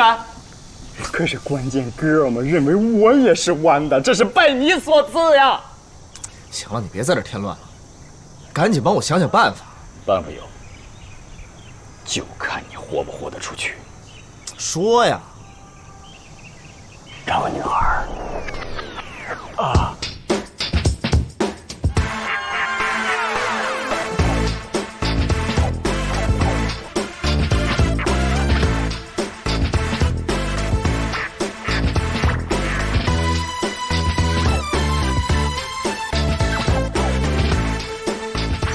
啊！可是关键哥们认为我也是弯的，这是拜你所赐呀！行了，你别在这添乱了，赶紧帮我想想办法。办法有，就看你活不活得出去。说呀！找个女孩啊。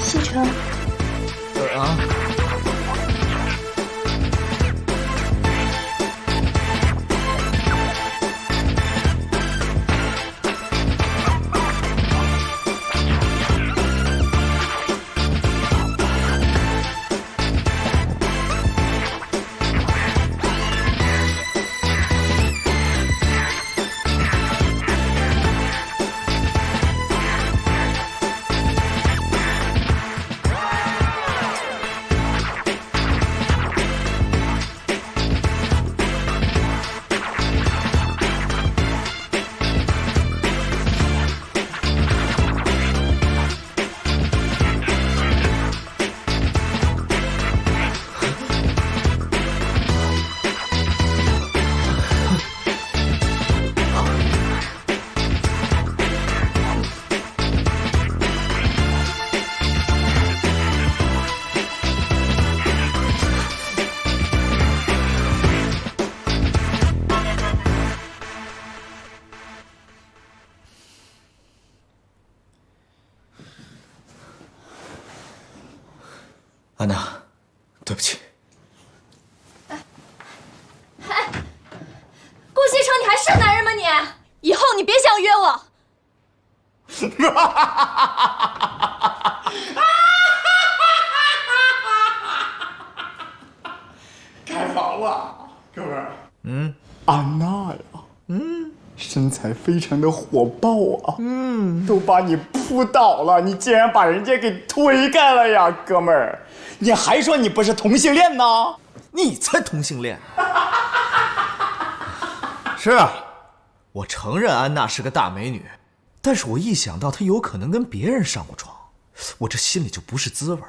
西城。啊。安娜，对不起。哎，顾西城，你还是男人吗你？以后你别想约我。太好了，哥们儿。安娜呀，身材非常的火爆啊，都把你扑倒了，你竟然把人家给推开了呀，哥们儿，你还说你不是同性恋呢？你才同性戀！是啊，我承認安娜是個大美女，但是我一想到她有可能跟別人上過床，我這心裡就不是滋味兒。